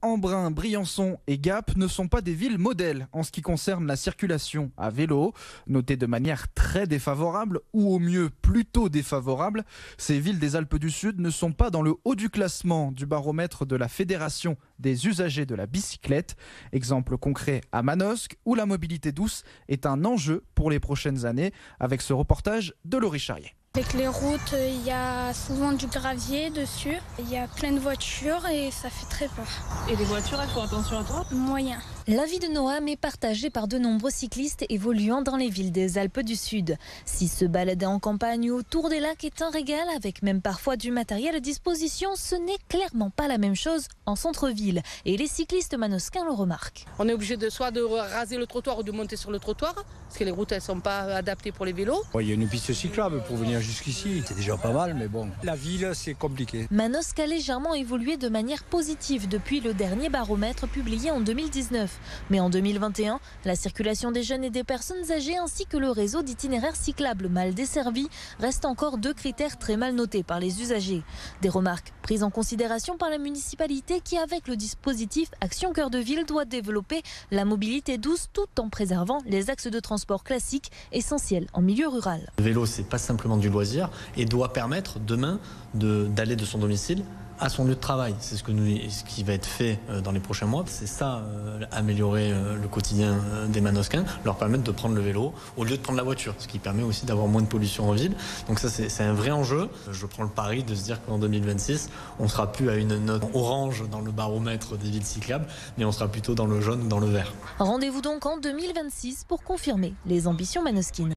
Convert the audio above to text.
Embrun, Briançon et Gap ne sont pas des villes modèles en ce qui concerne la circulation à vélo. Notées de manière très défavorable ou au mieux plutôt défavorable, ces villes des Alpes du Sud ne sont pas dans le haut du classement du baromètre de la Fédération des usagers de la bicyclette. Exemple concret à Manosque où la mobilité douce est un enjeu pour les prochaines années avec ce reportage de Laurie Charrier. Avec les routes, il y a souvent du gravier dessus, il y a plein de voitures et ça fait très peur. Et les voitures, elles font attention à toi ? Moyen. La vie de Noam est partagée par de nombreux cyclistes évoluant dans les villes des Alpes du Sud. Si se balader en campagne ou autour des lacs est un régal, avec même parfois du matériel à disposition, ce n'est clairement pas la même chose en centre-ville. Et les cyclistes manosquins le remarquent. On est obligé soit de raser le trottoir ou de monter sur le trottoir, parce que les routes, elles ne sont pas adaptées pour les vélos. Il y a une piste cyclable pour venir jusqu'ici, c'est déjà pas mal, mais bon, la ville, c'est compliqué. Manosque a légèrement évolué de manière positive depuis le dernier baromètre publié en 2019. Mais en 2021, la circulation des jeunes et des personnes âgées ainsi que le réseau d'itinéraires cyclables mal desservis restent encore deux critères très mal notés par les usagers. Des remarques prises en considération par la municipalité qui, avec le dispositif Action Cœur de Ville, doit développer la mobilité douce tout en préservant les axes de transport classiques essentiels en milieu rural. Le vélo, c'est pas simplement du loisir et doit permettre demain d'aller de son domicile à son lieu de travail. C'est ce qui va être fait dans les prochains mois. C'est ça, améliorer le quotidien des Manosquins, leur permettre de prendre le vélo au lieu de prendre la voiture, ce qui permet aussi d'avoir moins de pollution en ville. Donc ça, c'est un vrai enjeu. Je prends le pari de se dire qu'en 2026, on ne sera plus à une note orange dans le baromètre des villes cyclables, mais on sera plutôt dans le jaune ou dans le vert. Rendez-vous donc en 2026 pour confirmer les ambitions manosquines.